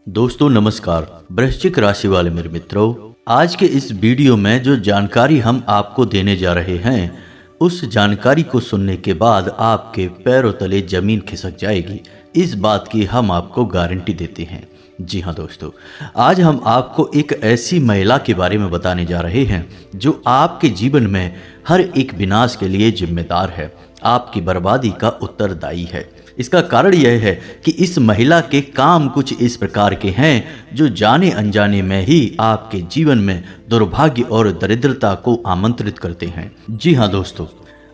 दोस्तों नमस्कार। वृश्चिक राशि वाले मेरे मित्रों, आज के इस वीडियो में जो जानकारी हम आपको देने जा रहे हैं, उस जानकारी को सुनने के बाद आपके पैरों तले जमीन खिसक जाएगी। इस बात की हम आपको गारंटी देते हैं। जी हाँ दोस्तों, आज हम आपको एक ऐसी महिला के बारे में बताने जा रहे हैं जो आपके जीवन में हर एक विनाश के लिए जिम्मेदार है, आपकी बर्बादी का उत्तरदायी है। इसका कारण यह है कि इस महिला के काम कुछ इस प्रकार के हैं जो जाने अनजाने में ही आपके जीवन में दुर्भाग्य और दरिद्रता को आमंत्रित करते हैं। जी हाँ दोस्तों,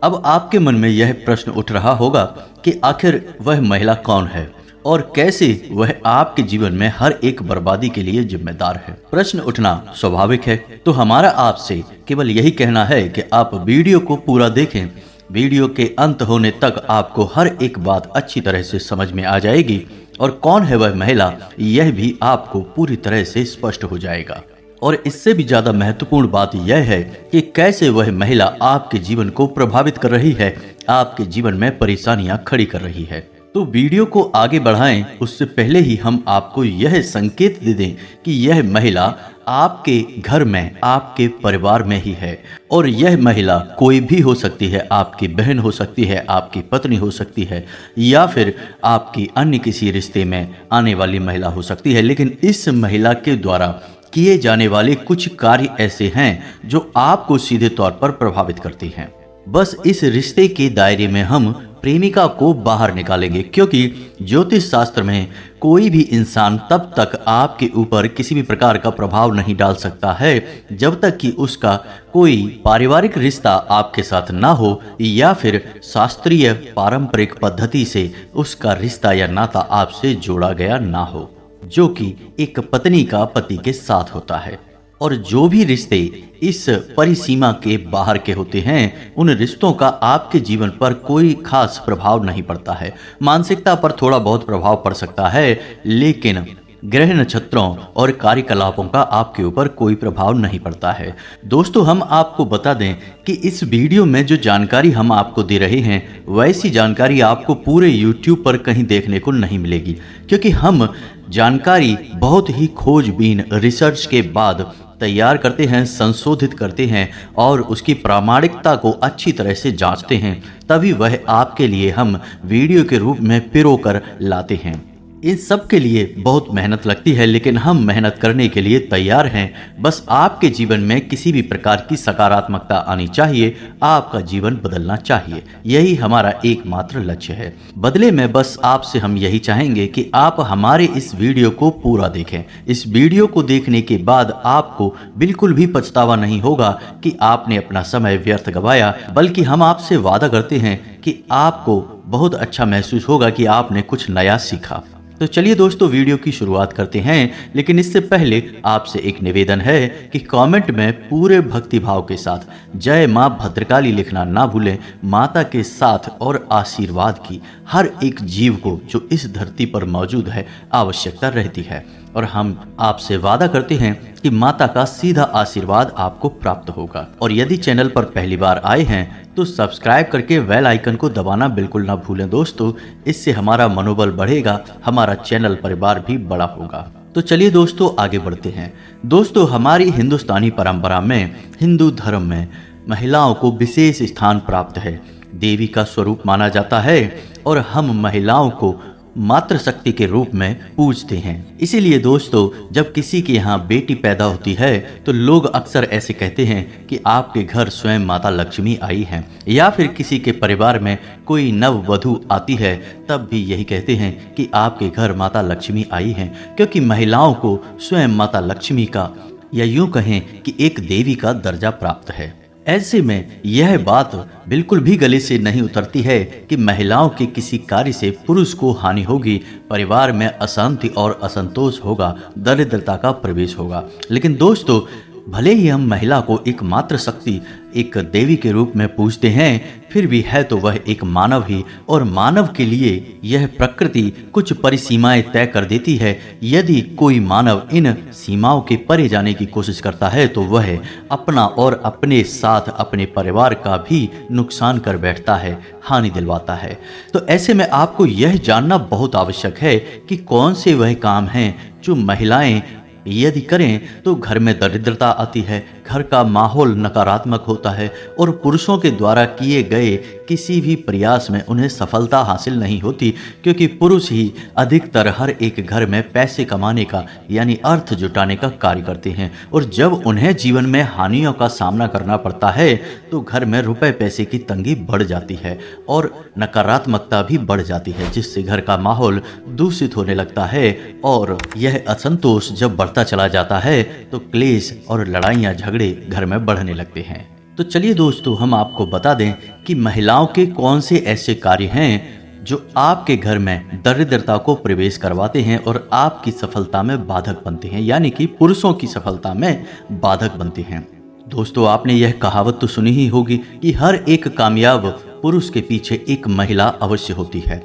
अब आपके मन में यह प्रश्न उठ रहा होगा कि आखिर वह महिला कौन है और कैसे वह आपके जीवन में हर एक बर्बादी के लिए जिम्मेदार है। प्रश्न उठना स्वाभाविक है, तो हमारा आपसे केवल यही कहना है कि आप वीडियो को पूरा देखें। वीडियो के अंत होने तक आपको हर एक बात अच्छी तरह से समझ में आ जाएगी और कौन है वह महिला यह भी आपको पूरी तरह से स्पष्ट हो जाएगा। और इससे भी ज्यादा महत्वपूर्ण बात यह है कि कैसे वह महिला आपके जीवन को प्रभावित कर रही है, आपके जीवन में परेशानियां खड़ी कर रही है। तो वीडियो को आगे बढ़ाएं उससे पहले ही हम आपको यह संकेत दे दें कि यह महिला आपके घर में, आपके परिवार में ही है। और यह महिला कोई भी हो सकती है, आपकी बहन हो सकती है, आपकी पत्नी हो सकती है, या फिर आपकी अन्य किसी रिश्ते में आने वाली महिला हो सकती है। लेकिन इस महिला के द्वारा किए जाने वाले कुछ कार्य ऐसे हैं जो आपको सीधे तौर पर प्रभावित करते हैं। बस इस रिश्ते के दायरे में हम प्रेमिका को बाहर निकालेंगे, क्योंकि ज्योतिष शास्त्र में कोई भी इंसान तब तक आपके ऊपर किसी भी प्रकार का प्रभाव नहीं डाल सकता है जब तक कि उसका कोई पारिवारिक रिश्ता आपके साथ ना हो, या फिर शास्त्रीय पारंपरिक पद्धति से उसका रिश्ता या नाता आपसे जोड़ा गया ना हो, जो कि एक पत्नी का पति के साथ होता है। और जो भी रिश्ते इस परिसीमा के बाहर के होते हैं, उन रिश्तों का आपके जीवन पर कोई खास प्रभाव नहीं पड़ता है। मानसिकता पर थोड़ा बहुत प्रभाव पड़ सकता है, लेकिन ग्रह नक्षत्रों और कार्यकलापों का आपके ऊपर कोई प्रभाव नहीं पड़ता है। दोस्तों, हम आपको बता दें कि इस वीडियो में जो जानकारी हम आपको दे रहे हैं, वैसी जानकारी आपको पूरे YouTube पर कहीं देखने को नहीं मिलेगी, क्योंकि हम जानकारी बहुत ही खोजबीन रिसर्च के बाद तैयार करते हैं, संशोधित करते हैं और उसकी प्रामाणिकता को अच्छी तरह से जांचते हैं, तभी वह आपके लिए हम वीडियो के रूप में पिरो कर लाते हैं। इन सब के लिए बहुत मेहनत लगती है, लेकिन हम मेहनत करने के लिए तैयार हैं। बस आपके जीवन में किसी भी प्रकार की सकारात्मकता आनी चाहिए, आपका जीवन बदलना चाहिए, यही हमारा एकमात्र लक्ष्य है। बदले में बस आपसे हम यही चाहेंगे कि आप हमारे इस वीडियो को पूरा देखें। इस वीडियो को देखने के बाद आपको बिल्कुल भी पछतावा नहीं होगा कि आपने अपना समय व्यर्थ गवाया, बल्कि हम आपसे वादा करते हैं कि आपको बहुत अच्छा महसूस होगा कि आपने कुछ नया सीखा। तो चलिए दोस्तों, वीडियो की शुरुआत करते हैं। लेकिन इससे पहले आपसे एक निवेदन है कि कमेंट में पूरे भक्तिभाव के साथ जय मां भद्रकाली लिखना ना भूलें। माता के साथ और आशीर्वाद की हर एक जीव को जो इस धरती पर मौजूद है आवश्यकता रहती है, और हम आपसे वादा करते हैं कि माता का सीधा आशीर्वाद आपको प्राप्त होगा। और यदि चैनल पर पहली बार आए हैं तो सब्सक्राइब करके बेल आइकन को दबाना बिल्कुल ना भूलें दोस्तों, इससे हमारा मनोबल बढ़ेगा, हमारा चैनल परिवार भी बड़ा होगा। तो चलिए दोस्तों, आगे बढ़ते हैं। दोस्तों, हमारी हिंदुस्तानी परंपरा में, हिंदू धर्म में महिलाओं को विशेष स्थान प्राप्त है, देवी का स्वरूप माना जाता है और हम महिलाओं को मातृशक्ति के रूप में पूजते हैं। इसीलिए दोस्तों, जब किसी के यहाँ बेटी पैदा होती है तो लोग अक्सर ऐसे कहते हैं कि आपके घर स्वयं माता लक्ष्मी आई हैं, या फिर किसी के परिवार में कोई नववधु आती है तब भी यही कहते हैं कि आपके घर माता लक्ष्मी आई हैं, क्योंकि महिलाओं को स्वयं माता लक्ष्मी का, या यूं कहें कि एक देवी का दर्जा प्राप्त है। ऐसे में यह बात बिल्कुल भी गले से नहीं उतरती है कि महिलाओं के किसी कार्य से पुरुष को हानि होगी, परिवार में अशांति और असंतोष होगा, दरिद्रता का प्रवेश होगा। लेकिन दोस्तों, भले ही हम महिला को एक मात्र शक्ति, एक देवी के रूप में पूजते हैं, फिर भी है तो वह एक मानव ही, और मानव के लिए यह प्रकृति कुछ परिसीमाएं तय कर देती है। यदि कोई मानव इन सीमाओं के परे जाने की कोशिश करता है तो वह अपना और अपने साथ अपने परिवार का भी नुकसान कर बैठता है, हानि दिलवाता है। तो ऐसे में आपको यह जानना बहुत आवश्यक है कि कौन से वह काम हैं जो महिलाएं यदि करें तो घर में दरिद्रता आती है, घर का माहौल नकारात्मक होता है और पुरुषों के द्वारा किए गए किसी भी प्रयास में उन्हें सफलता हासिल नहीं होती, क्योंकि पुरुष ही अधिकतर हर एक घर में पैसे कमाने का यानी अर्थ जुटाने का कार्य करते हैं। और जब उन्हें जीवन में हानियों का सामना करना पड़ता है तो घर में रुपए पैसे की तंगी बढ़ जाती है और नकारात्मकता भी बढ़ जाती है, जिससे घर का माहौल दूषित होने लगता है। और यह असंतोष जब बढ़ता चला जाता है तो क्लेश और लड़ाइयाँ झगड़े घर में बढ़ने लगते हैं। तो चलिए दोस्तों, हम आपको बता दें कि महिलाओं के कौन से ऐसे कार्य हैं जो आपके घर में दरिद्रता को प्रवेश करवाते हैं और आपकी सफलता में बाधक बनते हैं, यानी कि पुरुषों की सफलता में बाधक बनते हैं। दोस्तों, आपने यह कहावत तो सुनी ही होगी कि हर एक कामयाब पुरुष के पीछे एक महिला अवश्य होती है।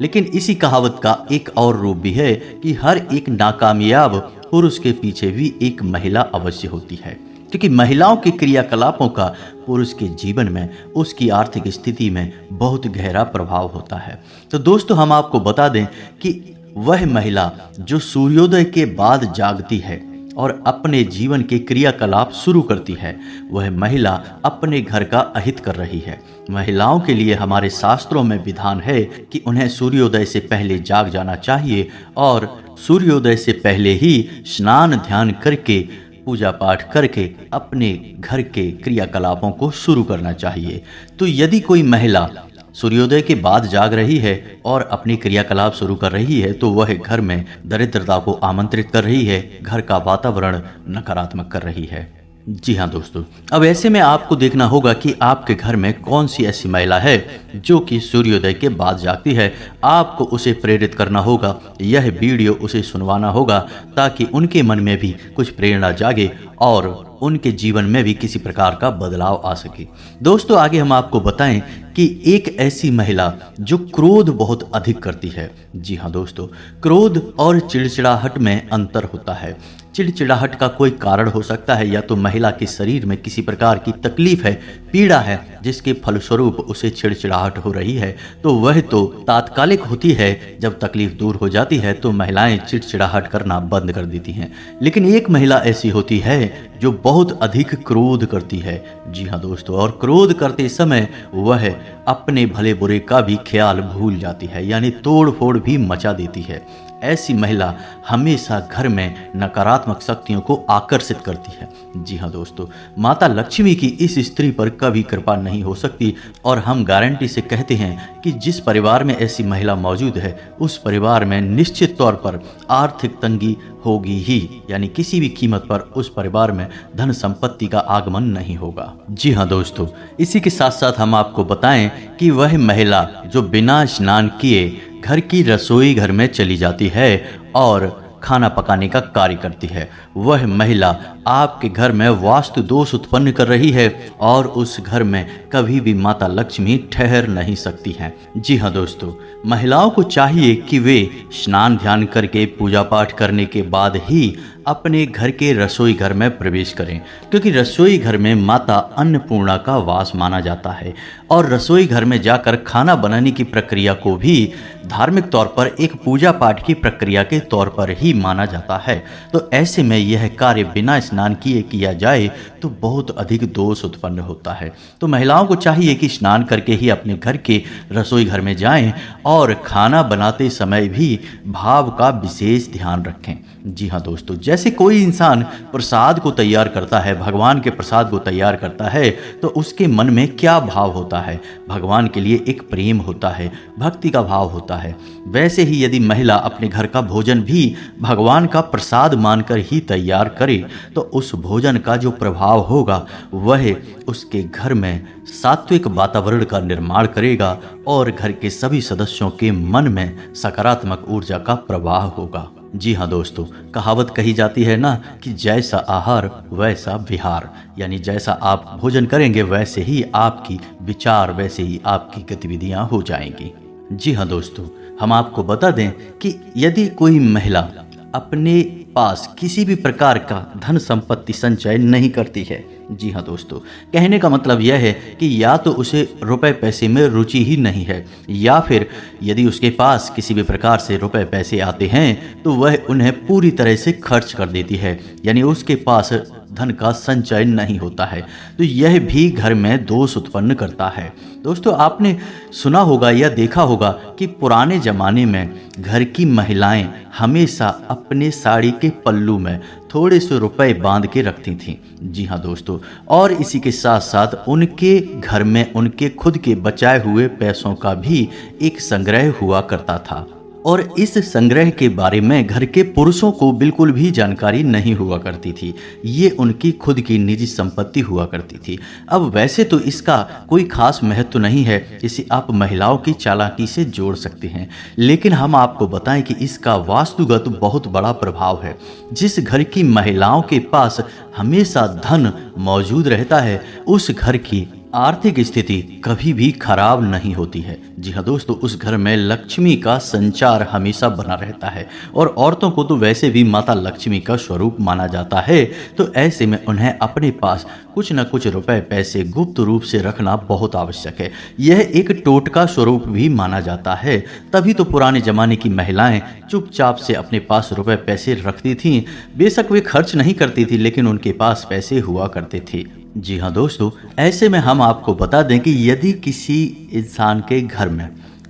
लेकिन इसी कहावत का एक और रूप भी है कि हर एक नाकामयाब पुरुष के पीछे भी एक महिला अवश्य होती है, क्योंकि महिलाओं के क्रियाकलापों का पुरुष के जीवन में, उसकी आर्थिक स्थिति में बहुत गहरा प्रभाव होता है। तो दोस्तों, हम आपको बता दें कि वह महिला जो सूर्योदय के बाद जागती है और अपने जीवन के क्रियाकलाप शुरू करती है, वह महिला अपने घर का अहित कर रही है। महिलाओं के लिए हमारे शास्त्रों में विधान है कि उन्हें सूर्योदय से पहले जाग जाना चाहिए और सूर्योदय से पहले ही स्नान ध्यान करके, पूजा पाठ करके अपने घर के क्रियाकलापों को शुरू करना चाहिए। तो यदि कोई महिला सूर्योदय के बाद जाग रही है और अपनी क्रियाकलाप शुरू कर रही है तो वह घर में दरिद्रता को आमंत्रित कर रही है, घर का वातावरण नकारात्मक कर रही है। जी हाँ दोस्तों, अब ऐसे में आपको देखना होगा कि आपके घर में कौन सी ऐसी महिला है जो कि सूर्योदय के बाद जागती है। आपको उसे प्रेरित करना होगा, यह वीडियो उसे सुनवाना होगा ताकि उनके मन में भी कुछ प्रेरणा जागे और उनके जीवन में भी किसी प्रकार का बदलाव आ सके। दोस्तों, आगे हम आपको बताएं कि एक ऐसी महिला जो क्रोध बहुत अधिक करती है। जी हाँ दोस्तों, क्रोध और चिड़चिड़ाहट में अंतर होता है। चिड़चिड़ाहट का कोई कारण हो सकता है, या तो महिला के शरीर में किसी प्रकार की तकलीफ है, पीड़ा है, जिसके फलस्वरूप उसे चिड़चिड़ाहट हो रही है, तो वह तो तात्कालिक होती है। जब तकलीफ दूर हो जाती है तो महिलाएं चिड़चिड़ाहट करना बंद कर देती हैं। लेकिन एक महिला ऐसी होती है जो बहुत अधिक क्रोध करती है। जी हाँ दोस्तों, और क्रोध करते समय वह अपने भले बुरे का भी ख्याल भूल जाती है, यानी तोड़ फोड़ भी मचा देती है। ऐसी महिला हमेशा घर में नकारात्मक शक्तियों को आकर्षित करती है। जी हाँ दोस्तों, माता लक्ष्मी की इस स्त्री पर कभी कृपा नहीं हो सकती और हम गारंटी से कहते हैं कि जिस परिवार में ऐसी महिला मौजूद है उस परिवार में निश्चित तौर पर आर्थिक तंगी होगी ही, यानी किसी भी कीमत पर उस परिवार में धन संपत्ति का आगमन नहीं होगा। जी हाँ दोस्तों, इसी के साथ साथ हम आपको बताएं कि वह महिला जो बिना स्नान किए घर की रसोई घर में चली जाती है और खाना पकाने का कार्य करती है, वह महिला आपके घर में वास्तु दोष उत्पन्न कर रही है और उस घर में कभी भी माता लक्ष्मी ठहर नहीं सकती हैं। जी हाँ दोस्तों, महिलाओं को चाहिए कि वे स्नान ध्यान करके पूजा पाठ करने के बाद ही अपने घर के रसोई घर में प्रवेश करें, क्योंकि रसोई घर में माता अन्नपूर्णा का वास माना जाता है और रसोई घर में जाकर खाना बनाने की प्रक्रिया को भी धार्मिक तौर पर एक पूजा पाठ की प्रक्रिया के तौर पर ही माना जाता है। तो ऐसे में यह कार्य बिना स्नान किए किया जाए तो बहुत अधिक दोष उत्पन्न होता है। तो महिलाओं को चाहिए कि स्नान करके ही अपने घर के रसोई घर में जाएं और खाना बनाते समय भी भाव का विशेष ध्यान रखें। जी हाँ दोस्तों, जैसे कोई इंसान प्रसाद को तैयार करता है, भगवान के प्रसाद को तैयार करता है, तो उसके मन में क्या भाव होता है? भगवान के लिए एक प्रेम होता है, भक्ति का भाव होता है। वैसे ही यदि महिला अपने घर का भोजन भी भगवान का प्रसाद मानकर ही तैयार करे तो उस भोजन का जो प्रभाव होगा वह उसके घर में सात्विक वातावरण का निर्माण करेगा और घर के सभी सदस्यों के मन में सकारात्मक ऊर्जा का प्रवाह होगा। जी हाँ दोस्तों, कहावत कही जाती है ना कि जैसा आहार वैसा विहार, यानी जैसा आप भोजन करेंगे वैसे ही आपकी विचार, वैसे ही आपकी गतिविधियां हो जाएंगी। जी हाँ दोस्तों, हम आपको बता दें कि यदि कोई महिला अपने पास किसी भी प्रकार का धन संपत्ति संचय नहीं करती है, जी हाँ दोस्तों, कहने का मतलब यह है कि या तो उसे रुपए पैसे में रुचि ही नहीं है, या फिर यदि उसके पास किसी भी प्रकार से रुपए पैसे आते हैं तो वह उन्हें पूरी तरह से खर्च कर देती है, यानी उसके पास धन का संचय नहीं होता है। तो यह भी घर में दोष उत्पन्न करता है। दोस्तों, आपने सुना होगा या देखा होगा कि पुराने ज़माने में घर की महिलाएं हमेशा अपने साड़ी के पल्लू में थोड़े से रुपए बांध के रखती थीं। जी हाँ दोस्तों, और इसी के साथ साथ उनके घर में उनके खुद के बचाए हुए पैसों का भी एक संग्रह हुआ करता था, और इस संग्रह के बारे में घर के पुरुषों को बिल्कुल भी जानकारी नहीं हुआ करती थी। ये उनकी खुद की निजी संपत्ति हुआ करती थी। अब वैसे तो इसका कोई खास महत्व नहीं है, इसे आप महिलाओं की चालाकी से जोड़ सकते हैं, लेकिन हम आपको बताएं कि इसका वास्तुगत बहुत बड़ा प्रभाव है। जिस घर की महिलाओं के पास हमेशा धन मौजूद रहता है, उस घर की आर्थिक स्थिति कभी भी खराब नहीं होती है। जी हाँ दोस्तों, उस घर में लक्ष्मी का संचार हमेशा बना रहता है, और औरतों को तो वैसे भी माता लक्ष्मी का स्वरूप माना जाता है। तो ऐसे में उन्हें अपने पास कुछ न कुछ रुपए पैसे गुप्त रूप से रखना बहुत आवश्यक है। यह एक टोटका स्वरूप भी माना जाता है। तभी तो पुराने जमाने की महिलाएं चुपचाप से अपने पास रुपए पैसे रखती थीं। बेशक वे खर्च नहीं करती थी, लेकिन उनके पास पैसे हुआ करते थे। जी हाँ दोस्तों, ऐसे में हम आपको बता दें कि यदि किसी इंसान के घर में,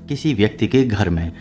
किसी व्यक्ति के घर में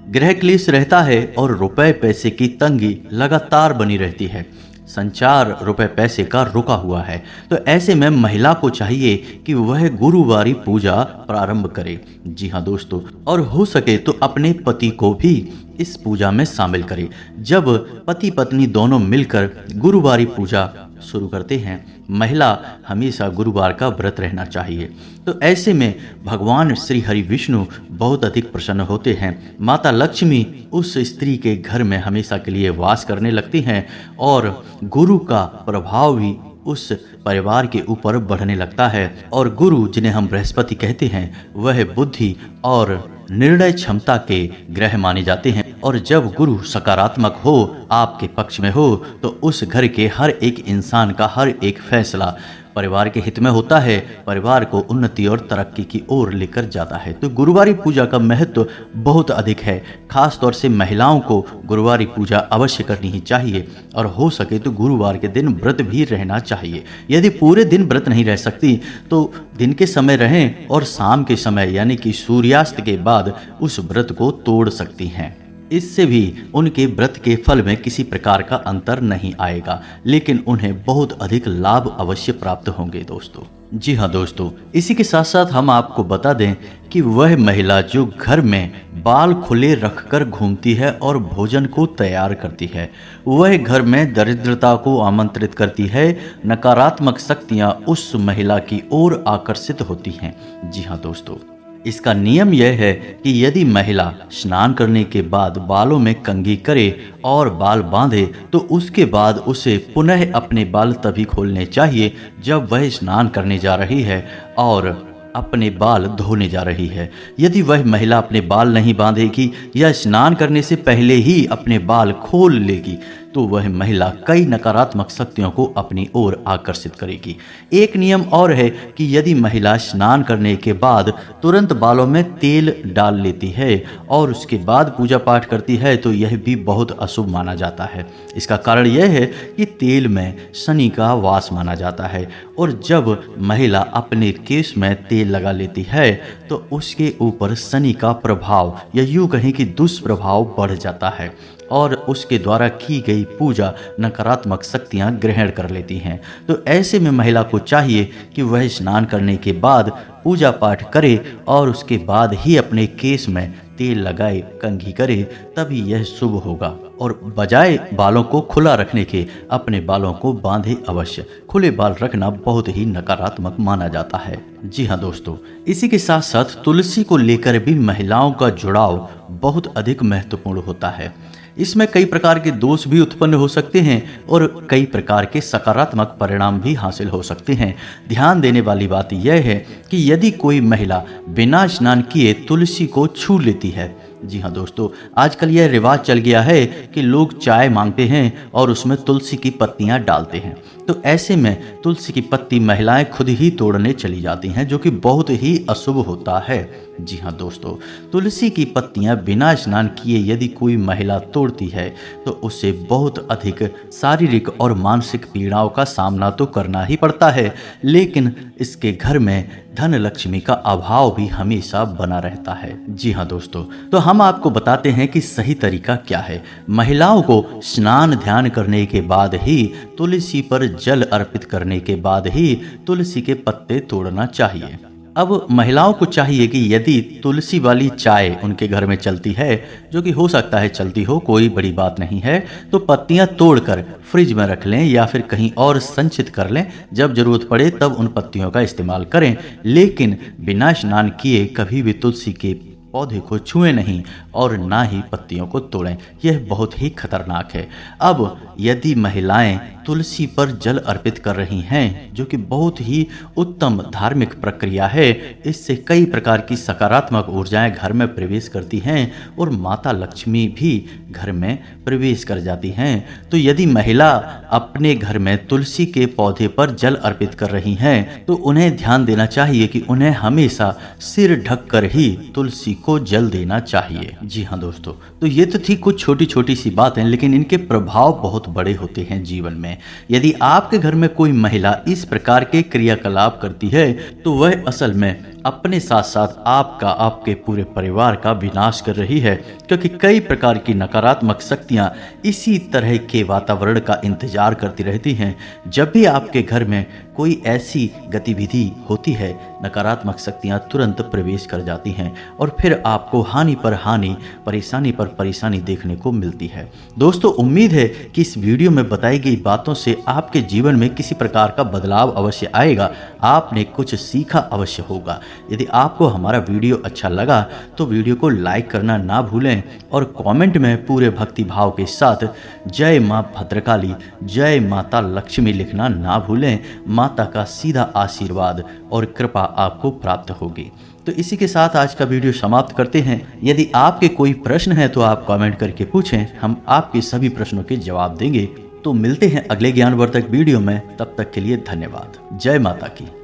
गृह क्लेश रहता है और रुपए पैसे की तंगी लगातार बनी रहती है, संचार रुपए पैसे का रुका हुआ है, तो ऐसे में महिला को चाहिए कि वह गुरुवारी पूजा प्रारंभ करे। जी हाँ दोस्तों, और हो सके तो अपने पति को भी इस पूजा में शामिल करे। जब पति पत्नी दोनों मिलकर गुरुवारी पूजा शुरू करते हैं, महिला हमेशा गुरुवार का व्रत रहना चाहिए। तो ऐसे में भगवान श्री हरि विष्णु बहुत अधिक प्रसन्न होते हैं। माता लक्ष्मी उस स्त्री के घर में हमेशा के लिए वास करने लगती हैं, और गुरु का प्रभाव भी उस परिवार के ऊपर बढ़ने लगता है। और गुरु, जिन्हें हम बृहस्पति कहते हैं, वह बुद्धि और निर्णय क्षमता के ग्रह माने जाते हैं। और जब गुरु सकारात्मक हो, आपके पक्ष में हो, तो उस घर के हर एक इंसान का हर एक फैसला परिवार के हित में होता है, परिवार को उन्नति और तरक्की की ओर लेकर जाता है। तो गुरुवारी पूजा का महत्व बहुत अधिक है। खास तौर से महिलाओं को गुरुवारी पूजा अवश्य करनी ही चाहिए, और हो सके तो गुरुवार के दिन व्रत भी रहना चाहिए। यदि पूरे दिन व्रत नहीं रह सकती तो दिन के समय रहें, और शाम के समय यानी कि सूर्यास्त के बाद उस व्रत को तोड़ सकती हैं। इससे भी उनके व्रत के फल में किसी प्रकार का अंतर नहीं आएगा, लेकिन उन्हें बहुत अधिक लाभ अवश्य प्राप्त होंगे दोस्तों। जी हाँ दोस्तों, इसी के साथ साथ हम आपको बता दें कि वह महिला जो घर में बाल खुले रखकर घूमती है और भोजन को तैयार करती है, वह घर में दरिद्रता को आमंत्रित करती है। नकारात्मक शक्तियाँ उस महिला की ओर आकर्षित होती हैं। जी हाँ दोस्तों, इसका नियम यह है कि यदि महिला स्नान करने के बाद बालों में कंघी करे और बाल बांधे, तो उसके बाद उसे पुनः अपने बाल तभी खोलने चाहिए जब वह स्नान करने जा रही है और अपने बाल धोने जा रही है। यदि वह महिला अपने बाल नहीं बांधेगी या स्नान करने से पहले ही अपने बाल खोल लेगी, तो वह महिला कई नकारात्मक शक्तियों को अपनी ओर आकर्षित करेगी। एक नियम और है कि यदि महिला स्नान करने के बाद तुरंत बालों में तेल डाल लेती है और उसके बाद पूजा पाठ करती है, तो यह भी बहुत अशुभ माना जाता है। इसका कारण यह है कि तेल में शनि का वास माना जाता है, और जब महिला अपने केश में तेल लगा लेती है तो उसके ऊपर शनि का प्रभाव या यूँ कहें कि दुष्प्रभाव बढ़ जाता है, और उसके द्वारा की गई पूजा नकारात्मक शक्तियां ग्रहण कर लेती हैं। तो ऐसे में महिला को चाहिए कि वह स्नान करने के बाद पूजा पाठ करे और उसके बाद ही अपने केस में तेल लगाए, कंघी करे, तभी यह शुभ होगा। और बजाय बालों को खुला रखने के अपने बालों को बांधे अवश्य। खुले बाल रखना बहुत ही नकारात्मक माना जाता है। जी हाँ दोस्तों, इसी के साथ साथ तुलसी को लेकर भी महिलाओं का जुड़ाव बहुत अधिक महत्वपूर्ण होता है। इसमें कई प्रकार के दोष भी उत्पन्न हो सकते हैं और कई प्रकार के सकारात्मक परिणाम भी हासिल हो सकते हैं। ध्यान देने वाली बात यह है कि यदि कोई महिला बिना स्नान किए तुलसी को छू लेती है, जी हाँ दोस्तों, आजकल यह रिवाज चल गया है कि लोग चाय मांगते हैं और उसमें तुलसी की पत्तियां डालते हैं, तो ऐसे में तुलसी की पत्ती महिलाएं खुद ही तोड़ने चली जाती हैं, जो कि बहुत ही अशुभ होता है। जी हाँ दोस्तों, तुलसी की पत्तियां बिना स्नान किए यदि कोई महिला तोड़ती है तो उसे बहुत अधिक शारीरिक और मानसिक पीड़ाओं का सामना तो करना ही पड़ता है, लेकिन इसके घर में धन लक्ष्मी का अभाव भी हमेशा बना रहता है। जी हाँ दोस्तों, तो हम आपको बताते हैं कि सही तरीका क्या है। महिलाओं को स्नान ध्यान करने के बाद ही, तुलसी पर जल अर्पित करने के बाद ही तुलसी के पत्ते तोड़ना चाहिए। अब महिलाओं को चाहिए कि यदि तुलसी वाली चाय उनके घर में चलती है, जो कि हो सकता है चलती हो, कोई बड़ी बात नहीं है, तो पत्तियां तोड़कर फ्रिज में रख लें या फिर कहीं और संचित कर लें। जब जरूरत पड़े तब उन पत्तियों का इस्तेमाल करें, लेकिन बिना स्नान किए कभी भी तुलसी के पौधे को छुएं नहीं और ना ही पत्तियों को तोड़ें, यह बहुत ही खतरनाक है। अब यदि महिलाएं तुलसी पर जल अर्पित कर रही हैं, जो कि बहुत ही उत्तम धार्मिक प्रक्रिया है, इससे कई प्रकार की सकारात्मक ऊर्जाएं घर में प्रवेश करती हैं और माता लक्ष्मी भी घर में प्रवेश कर जाती हैं। तो यदि महिला अपने घर में तुलसी के पौधे पर जल अर्पित कर रही हैं, तो उन्हें ध्यान देना चाहिए कि उन्हें हमेशा सिर ढककर ही तुलसी को जल देना चाहिए। जी हाँ दोस्तों, तो ये तो थी कुछ छोटी छोटी सी बातें, लेकिन इनके प्रभाव बहुत बड़े होते हैं जीवन में। यदि आपके घर में कोई महिला इस प्रकार के क्रियाकलाप करती है, तो वह असल में अपने साथ साथ आपका, आपके पूरे परिवार का विनाश कर रही है, क्योंकि कई प्रकार की नकारात्मक शक्तियां इसी तरह के वातावरण का इंतजार करती रहती हैं। जब भी आपके घर में कोई ऐसी गतिविधि होती है, नकारात्मक शक्तियां तुरंत प्रवेश कर जाती हैं और फिर आपको हानि पर हानि, परेशानी पर परेशानी देखने को मिलती है। दोस्तों, उम्मीद है कि इस वीडियो में बताई गई बातों से आपके जीवन में किसी प्रकार का बदलाव अवश्य आएगा, आपने कुछ सीखा अवश्य होगा। यदि आपको हमारा वीडियो अच्छा लगा तो वीडियो को लाइक करना ना भूलें और कमेंट में पूरे भक्ति भाव के साथ जय माँ भद्रकाली, जय माता लक्ष्मी लिखना ना भूलें। माता का सीधा आशीर्वाद और कृपा आपको प्राप्त होगी। तो इसी के साथ आज का वीडियो समाप्त करते हैं। यदि आपके कोई प्रश्न है तो आप कमेंट करके पूछें, हम आपके सभी प्रश्नों के जवाब देंगे। तो मिलते हैं अगले ज्ञानवर्धक वीडियो में, तब तक के लिए धन्यवाद। जय माता की।